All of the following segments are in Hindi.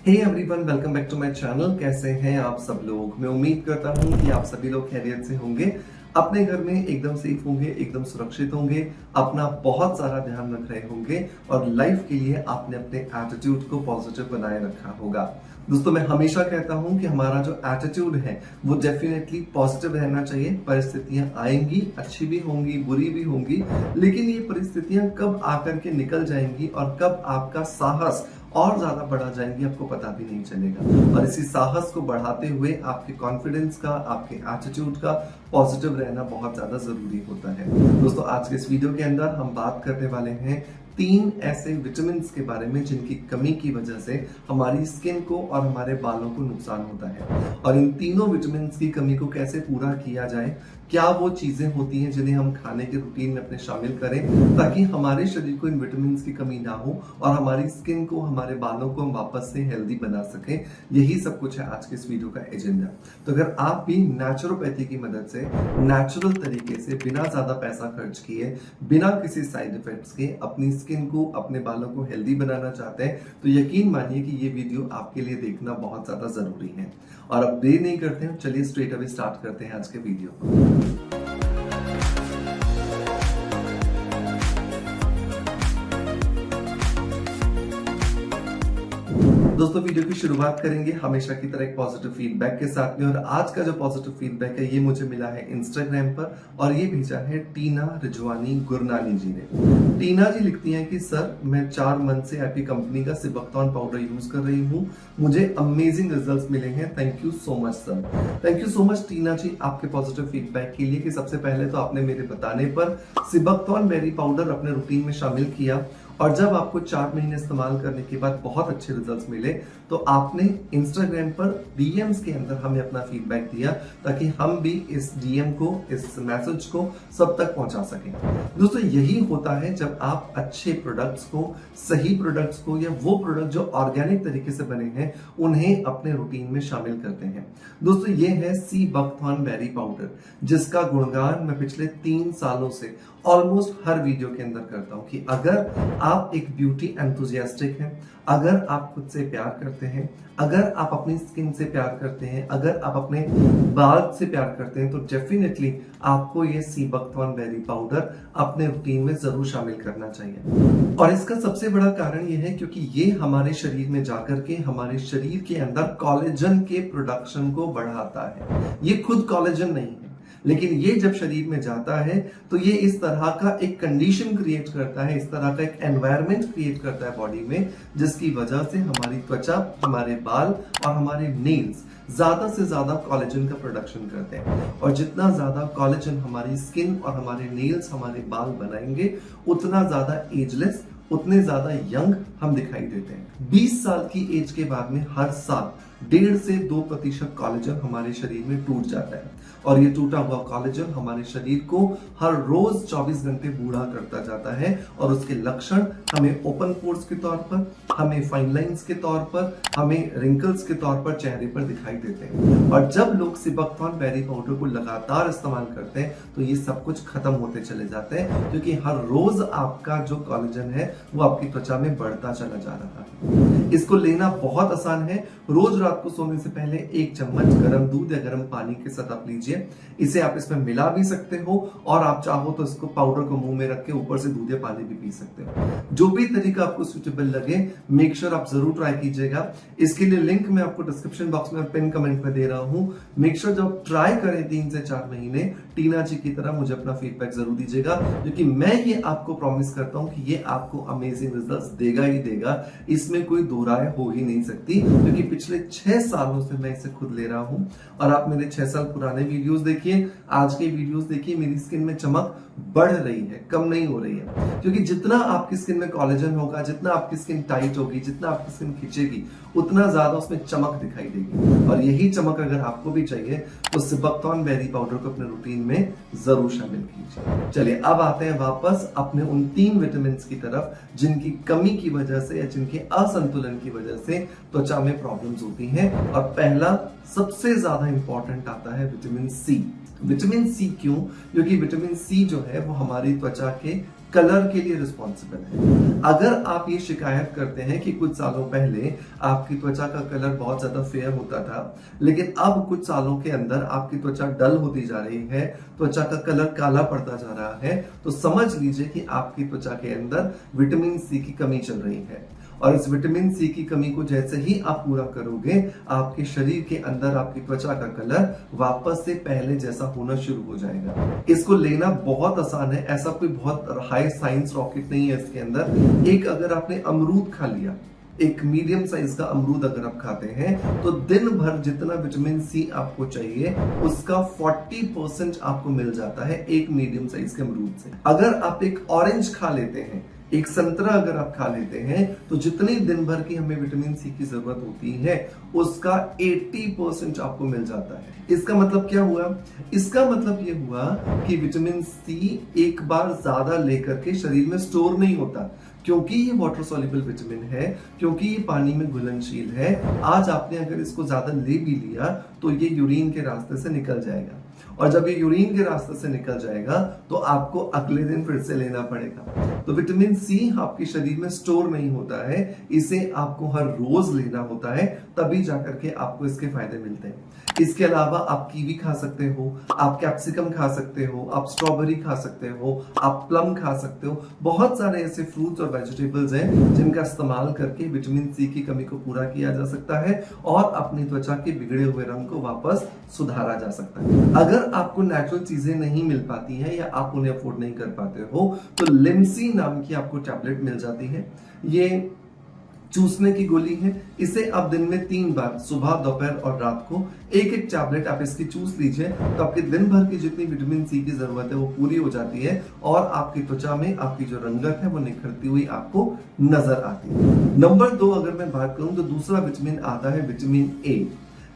Hey everyone, welcome back to my channel. कैसे हैं आप सब लोग? मैं उम्मीद करता हूं कि आप सभी लोग खैरियत से होंगे, अपने घर में एकदम सेफ होंगे, एकदम सुरक्षित होंगे, अपना बहुत सारा ध्यान रख रहे होंगे और लाइफ के लिए आपने अपने एटीट्यूड को पॉजिटिव बनाए रखा होगा। दोस्तों, मैं हमेशा कहता हूं कि हमारा जो एटीट्यूड है वो डेफिनेटली पॉजिटिव रहना चाहिए। परिस्थितियां आएंगी, अच्छी भी होंगी, बुरी भी होंगी, लेकिन ये परिस्थितियां कब आकर के निकल जाएंगी और कब आपका साहस और ज्यादा बढ़ा जाएंगी आपको पता भी नहीं चलेगा। और इसी साहस को बढ़ाते हुए आपके कॉन्फिडेंस का, आपके एटीट्यूड का पॉजिटिव रहना बहुत ज्यादा जरूरी होता है। दोस्तों, आज के इस वीडियो के अंदर हम बात करने वाले हैं 3 ऐसे विटामिन के बारे में जिनकी कमी की वजह से हमारी स्किन को और हमारे बालों को नुकसान होता है। और इन तीनों विटामिन की कमी को कैसे पूरा किया जाए, क्या वो चीजें होती हैं जिन्हें हम खाने के रूटीन में अपने शामिल करें ताकि हमारे शरीर को इन विटामिन की कमी ना हो और हमारी स्किन को, हमारे बालों को हम वापस से हेल्दी बना सकें। यही सब कुछ है आज के इस वीडियो का एजेंडा। तो अगर आप भी नेचुरोपैथी की मदद से नेचुरल तरीके से बिना ज्यादा पैसा खर्च किए, बिना किसी साइड इफेक्ट्स के अपनी स्किन को, अपने बालों को हेल्दी बनाना चाहते हैं, तो यकीन मानिए कि ये वीडियो आपके लिए देखना बहुत ज्यादा जरूरी है। और अब देर नहीं करते हैं, चलिए स्ट्रेट अवे स्टार्ट करते हैं आज के वीडियो को। दोस्तों, वीडियो की शुरुआत करेंगे हमेशा की तरह एक पॉजिटिव फीडबैक के साथ में। और आज का जो पॉजिटिव फीडबैक है ये मुझे मिला है इंस्टाग्राम पर और ये भेजा है टीना रिजवानी गुरनानी जी ने। टीना जी लिखती हैं कि सर, मैं 4 मंथ से एपी कंपनी का सिबकथॉर्न पाउडर यूज कर रही हूँ, मुझे अमेजिंग रिजल्ट्स मिले हैं। Thank you so much sir. Thank you so much Tina ji आपके पॉजिटिव फीडबैक के लिए कि सबसे पहले तो आपने मेरे बताने पर सिबकथॉर्न बेरी पाउडर अपने रूटीन में शामिल किया और जब आपको 4 महीने इस्तेमाल करने के बाद बहुत अच्छे रिजल्ट्स मिले तो आपने इंस्टाग्राम पर डीएम्स के अंदर हमें अपना फीडबैक दिया ताकि हम भी इस डीएम को, इस मैसेज को सब तक पहुंचा सकें। दोस्तों, यही होता है जब आप अच्छे प्रोडक्ट्स को, सही प्रोडक्ट्स को या वो प्रोडक्ट जो ऑर्गेनिक तरीके से बने हैं उन्हें अपने रूटीन में शामिल करते हैं। दोस्तों, ये है सिबकथॉर्न बेरी पाउडर जिसका गुणगान मैं पिछले 3 सालों से ऑलमोस्ट हर वीडियो के अंदर करता हूं कि अगर आप एक ब्यूटी एंथुजियास्टिक हैं, अगर आप खुद से प्यार करते हैं, अगर आप अपनी स्किन से प्यार करते हैं, अगर आप अपने बाल से प्यार करते हैं, तो डेफिनेटली आपको ये सिबकथॉर्न बेरी पाउडर अपने रूटीन में जरूर शामिल करना चाहिए। और इसका सबसे बड़ा कारण ये है क्योंकि ये हमारे शरीर में जाकर के हमारे शरीर के अंदर कोलेजन के प्रोडक्शन को बढ़ाता है। ये खुद कोलेजन नहीं है, लेकिन ये जब शरीर में जाता है तो ये इस तरह का एक कंडीशन क्रिएट करता है, इस तरह का एक एनवायरनमेंट क्रिएट करता है बॉडी में, जिसकी वजह से हमारी त्वचा, हमारे बाल और हमारे नेल्स ज्यादा से ज्यादा कोलेजन का प्रोडक्शन करते हैं। और जितना ज्यादा कोलेजन हमारी स्किन और हमारे नेल्स, हमारे बाल बनाएंगे, उतना ज्यादा एजलेस, उतने ज्यादा यंग हम दिखाई देते हैं। 20 साल की एज के बाद में हर साल 1.5 से 2% कोलेजन हमारे शरीर में टूट जाता है और ये टूटा हुआ कोलेजन हमारे शरीर को हर रोज 24 घंटे बूढ़ा करता जाता है और उसके लक्षण हमें ओपन पोर्स के तौर पर, हमें फाइन लाइंस के तौर पर, हमें रिंकल्स के तौर पर चेहरे पर दिखाई देते हैं। और जब लोग सिबकथॉर्न बेरी पाउडर को लगातार इस्तेमाल करते हैं तो ये सब कुछ खत्म होते चले जाते हैं क्योंकि हर रोज आपका जो कोलेजन है वो आपकी त्वचा में बढ़ता चला जा रहा है। इसको लेना बहुत आसान है। रोज रात को सोने से पहले 1 चम्मच गर्म दूध या गर्म पानी के साथ आप लीजिए। इसे आप इसमें मिला भी सकते हो और आप चाहो तो इसको पाउडर को मुंह में रख के ऊपर से दूध या पानी भी पी सकते हो। जो भी तरीका आपको सुटेबल लगे, मेक श्योर आप जरूर ट्राई कीजिएगा। इसके लिए लिंक मैं आपको डिस्क्रिप्शन बॉक्स में पिन कमेंट में दे रहा हूं। मेक श्योर जब ट्राई करें 3 से 4 महीने, टीना जी की तरह मुझे अपना फीडबैक जरूर दीजिएगा क्योंकि मैं ये आपको प्रॉमिस करता हूं कि ये आपको अमेजिंग रिजल्ट्स देगा ही देगा। इसमें कोई दो राय हो ही नहीं सकती क्योंकि पिछले 6 सालों से मैं इसे खुद ले रहा हूं। और आप मेरे 6 साल पुराने वीडियोस देखिए, आज के वीडियोस देखिए, मेरी स्किन में चमक बढ़ रही है, कम नहीं हो रही है। क्योंकि जितना आपकी स्किन में कोलेजन होगा, जितना आपकी स्किन टाइट होगी, जितना आपकी स्किन खिंचेगी, उतना ज्यादा उसमें चमक दिखाई देगी। और यही चमक अगर आपको भी चाहिए तो सिबकथॉर्न बेरी पाउडर को अपने रूटीन में जरूर शामिल कीजिए। चलिए अब आते हैं वापस अपने उन 3 विटामिन की तरफ जिनकी कमी की वजह से या जिनके असंतुलन की वजह से त्वचा में प्रॉब्लम्स होती हैं। और पहला सबसे ज्यादा इंपॉर्टेंट आता है विटामिन सी। विटामिन सी क्यों? क्योंकि विटामिन सी जो है वो हमारी त्वचा के कलर के लिए रिस्पॉन्सिबल है। अगर आप ये शिकायत करते हैं कि कुछ सालों पहले आपकी त्वचा का कलर बहुत ज्यादा फेयर होता था, लेकिन अब कुछ सालों के अंदर आपकी त्वचा डल होती जा रही है, त्वचा का कलर काला पड़ता जा रहा है, तो समझ लीजिए कि आपकी त्वचा के अंदर विटामिन सी की कमी चल रही है। और इस विटामिन सी की कमी को जैसे ही आप पूरा करोगे, आपके शरीर के अंदर आपकी त्वचा का कलर वापस से पहले जैसा होना शुरू हो जाएगा। इसको लेना बहुत आसान है, ऐसा कोई बहुत हाई साइंस रॉकेट नहीं है इसके अंदर। एक अगर आपने अमरूद खा लिया, एक मीडियम साइज का अमरूद अगर आप खाते हैं, तो दिन भर जितना विटामिन सी आपको चाहिए उसका 40% आपको मिल जाता है एक मीडियम साइज के अमरूद से। अगर आप एक ऑरेंज खा लेते हैं, एक संतरा अगर आप खा लेते हैं, तो जितनी दिन भर की हमें विटामिन सी की जरूरत होती है उसका 80% आपको मिल जाता है। इसका मतलब क्या हुआ? इसका मतलब ये हुआ कि विटामिन सी एक बार ज्यादा लेकर के शरीर में स्टोर नहीं होता, क्योंकि ये वाटर सॉल्युबल विटामिन है, क्योंकि ये पानी में घुलनशील है। आज आपने अगर इसको ज्यादा ले भी लिया तो ये यूरिन के रास्ते से निकल जाएगा, और जब ये यूरिन के रास्ते से निकल जाएगा तो आपको अगले दिन फिर से लेना पड़ेगा। तो विटामिन सी आपके शरीर में स्टोर नहीं होता है, इसे आपको हर रोज लेना होता है, तभी जाकर के आपको इसके फायदे मिलते हैं। इसके अलावा आप कीवी खा सकते हो, आप कैप्सिकम खा सकते हो, आप स्ट्रॉबेरी खा सकते हो, आप प्लम खा सकते हो। बहुत सारे ऐसे फ्रूट्स और वेजिटेबल्स हैं जिनका इस्तेमाल करके विटामिन सी की कमी को पूरा किया जा सकता है और अपनी त्वचा के बिगड़े हुए रंग को वापस सुधारा जा सकता है। अगर आपको नेचुरल चीजें नहीं मिल पाती हैं या आप उन्हें अफोर्ड नहीं कर पाते हो, तो लिम्सी नाम की आपको टैबलेट मिल जाती है। ये चूसने की गोली है। इसे आप दिन में 3 बार, सुबह, दोपहर और रात को एक एक टैबलेट आप इसकी चूस लीजिए, तो आपके दिन भर की जितनी विटामिन सी की जरूरत है वो पूरी हो जाती है और आपकी त्वचा में आपकी जो रंगत है वो निखरती हुई आपको नजर आती है। नंबर 2 अगर मैं बात करूं तो दूसरा विटामिन आता है विटामिन ए।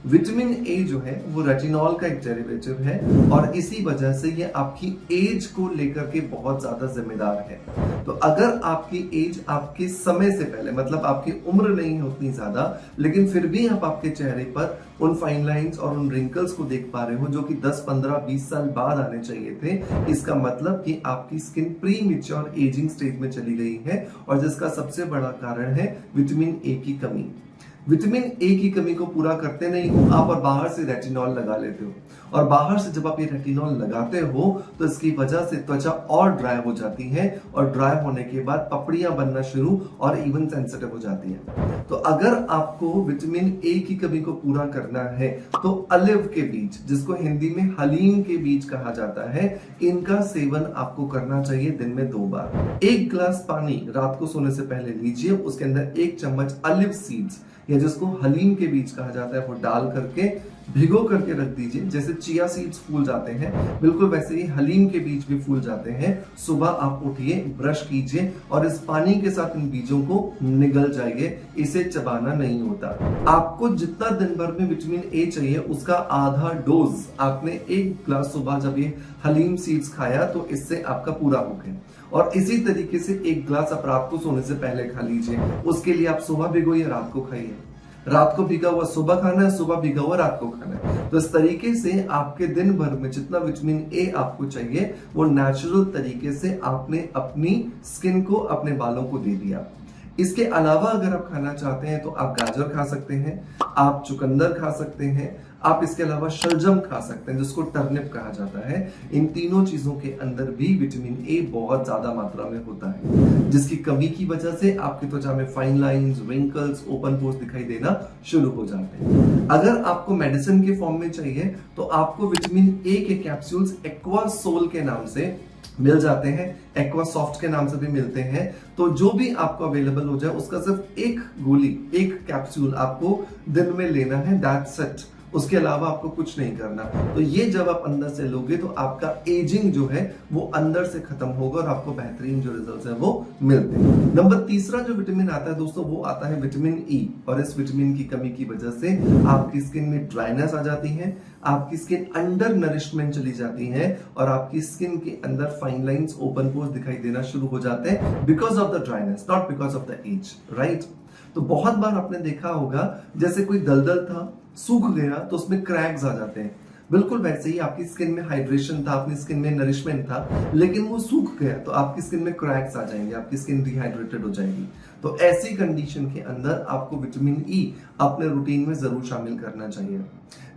विटामिन ए जो है वो रेटिनॉल का एक डेरिवेटिव है और इसी वजह से ये आपकी एज को लेकर के बहुत ज्यादा जिम्मेदार है। तो अगर आपकी एज आपके समय से पहले, मतलब आपकी उम्र नहीं है उतनी ज्यादा, लेकिन फिर भी आप आपके चेहरे पर उन फाइन लाइंस और उन रिंकल्स को देख पा रहे हो जो कि 10, 15, 20 साल बाद आने चाहिए थे, इसका मतलब कि आपकी skin pre mature ageing stage में चली गई है, और जिसका सबसे बड़ा कारण है विटामिन ए की कमी। विटामिन ए की कमी को पूरा करते नहीं हो आप और बाहर से रेटिनॉल लगा लेते हो, और बाहर से जब आप ये रेटिनॉल लगाते हो तो इसकी वजह से त्वचा और ड्राई हो जाती है, और ड्राई होने के बाद पपड़ियां बनना शुरू और इवन सेंसिटिव हो जाती है। तो अगर आपको विटामिन ए की कमी को पूरा करना है तो ऑलिव के बीज, जिसको हिंदी में हलीम के बीज कहा जाता है, इनका सेवन आपको करना चाहिए दिन में 2 बार। 1 गिलास पानी रात को सोने से पहले लीजिए, उसके अंदर 1 चम्मच ऑलिव सीड्स या जिसको हलीम के बीज कहा जाता है वो डाल करके भिगो करके रख दीजिए। जैसे चिया सीड्स फूल जाते हैं, बिल्कुल वैसे ही हलीम के बीज भी फूल जाते हैं। सुबह आप उठिए, ब्रश कीजिए और इस पानी के साथ इन बीजों को निगल जाइए, इसे चबाना नहीं होता। आपको जितना दिन भर में विटामिन ए चाहिए उसका आधा डोज आपने 1 गिलास सुबह जब ये हलीम सीड्स खाया तो इससे आपका पूरा हो गया। और इसी तरीके से 1 गिलास आप रात को सोने से पहले खा लीजिए। उसके लिए आप सुबह भिगोइए, रात को खाइए। रात को भिगा हुआ सुबह खाना है, सुबह भिगा हुआ रात को खाना है। तो इस तरीके से आपके दिन भर में जितना विटामिन ए आपको चाहिए वो नेचुरल तरीके से आपने अपनी स्किन को, अपने बालों को दे दिया। इसके अलावा अगर आप खाना चाहते हैं तो आप गाजर खा सकते हैं, आप चुकंदर खा सकते हैं, आप इसके अलावा शलजम खा सकते हैं जिसको टर्निप कहा जाता है। इन तीनों चीजों के अंदर भी विटामिन ए बहुत ज्यादा मात्रा में होता है, जिसकी कमी की वजह से आपकी त्वचा में fine lines, wrinkles, open pores दिखाई देना शुरू हो जाते हैं। अगर आपको मेडिसिन के फॉर्म में चाहिए तो आपको विटामिन ए के कैप्सूल्स एक्वासोल के नाम से मिल जाते हैं, एक्वा सॉफ्ट के नाम से भी मिलते हैं। तो जो भी आपको अवेलेबल हो जाए उसका सिर्फ 1 गोली, 1 कैप्सूल आपको दिन में लेना है, दैट्स इट। उसके अलावा आपको कुछ नहीं करना। तो ये जब आप अंदर से लोगे तो आपका एजिंग जो है वो अंदर से खत्म होगा और आपको बेहतरीन जो रिजल्ट्स हैं वो मिलते हैं। नंबर 3 जो विटामिन आता है दोस्तों वो आता है विटामिन ई, और इस विटामिन की कमी की वजह से आपकी स्किन में ड्राइनेस आ जाती है, आपकी स्किन अंडर नरिशमेंट चली जाती है और आपकी स्किन के अंदर फाइन लाइंस, ओपन पोर्स दिखाई देना शुरू हो जाते हैं because of the dryness, not because of the age, right. तो बहुत बार आपने देखा होगा जैसे कोई दलदल था, सूख गया तो उसमें क्रैक्स आ जाते हैं। बिल्कुल वैसे ही आपकी स्किन में हाइड्रेशन था, आपकी स्किन में नरिशमेंट था, लेकिन वो सूख गया तो आपकी स्किन में क्रैक्स आ जाएंगे, आपकी स्किन डिहाइड्रेटेड हो जाएगी। तो ऐसी कंडीशन के अंदर आपको विटामिन ई अपने रूटीन में जरूर शामिल करना चाहिए।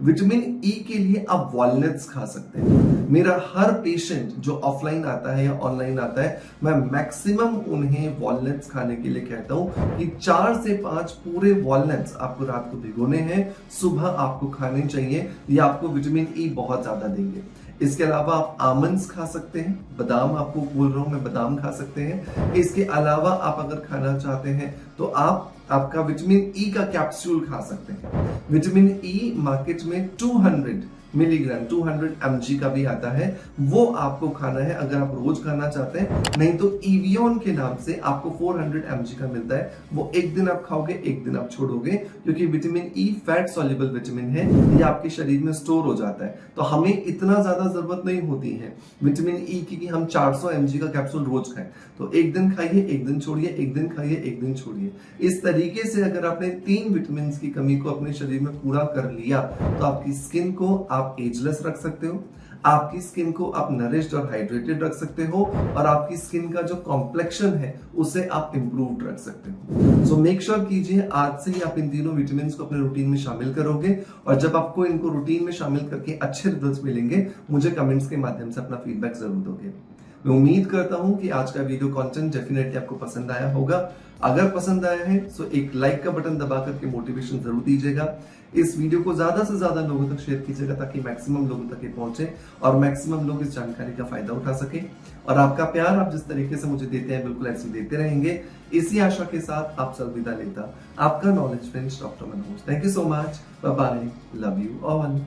विटामिन ई के लिए आप वॉलनट्स खा सकते हैं। मेरा हर पेशेंट जो ऑफलाइन आता है या ऑनलाइन आता है, मैं मैक्सिमम उन्हें वॉलनट्स खाने के लिए कहता हूं कि 4 से 5 पूरे वॉलनट्स आपको रात को भिगोने हैं, सुबह आपको खाने चाहिए। ये आपको विटामिन ई बहुत ज्यादा देंगे। इसके अलावा आप आमंड्स खा सकते हैं, बादाम आपको बोल रहा हूं मैं, बादाम खा सकते हैं। इसके अलावा आप अगर खाना चाहते हैं तो आप आपका विटामिन ई का कैप्सूल खा सकते हैं। विटामिन ई मार्केट में 200 मिलीग्राम 200 mg का भी आता है, वो आपको खाना है अगर आप रोज खाना चाहते हैं। नहीं तो इवियन के नाम से आपको 400 mg का मिलता है, वो एक दिन आप खाओगे, एक दिन आप छोड़ोगे, क्योंकि vitamin E fat soluble vitamin है, ये आपके शरीर में स्टोर हो जाता है। तो हमें इतना ज्यादा जरूरत नहीं होती है विटामिन ई की कि हम 400 mg का कैप्सूल रोज खाएं। तो एक दिन खाइए, एक दिन छोड़िए, एक दिन खाइए, एक दिन छोड़िए। इस तरीके से अगर आपने 3 विटामिन की कमी को अपने शरीर में पूरा कर लिया तो आपकी स्किन को आप एजलेस रख सकते हो, आपकी स्किन को आप नरिश्ड और हाइड्रेटेड रख सकते हो, और आपकी स्किन का जो कॉम्प्लेक्शन है उसे आप इंप्रूव्ड रख सकते हो। सो मेक श्योर कीजिए आज से ही आप इन तीनों विटामिन को अपने रूटीन में शामिल करोगे, और जब आपको इनको रूटीन में शामिल करके अच्छे रिजल्ट्स मिलेंगे, मुझे कमेंट्स के माध्यम से अपना फीडबैक जरूर दोगे। मैं उम्मीद करता हूं कि आज का वीडियो कंटेंट डेफिनेटली आपको पसंद आया होगा। अगर पसंद आया है तो एक लाइक का बटन दबा करके मोटिवेशन जरूर दीजिएगा। इस वीडियो को ज्यादा से ज्यादा लोगों तक शेयर कीजिएगा ताकि मैक्सिमम लोगों तक ये पहुंचे और मैक्सिमम लोग इस जानकारी का फायदा उठा सके। और आपका प्यार आप जिस तरीके से मुझे देते हैं, बिल्कुल ऐसे देते रहेंगे। इसी आशा के साथ आप अलविदा लेता आपका knowledge friends doctor Manoj. Thank you so much, bye bye, love you all.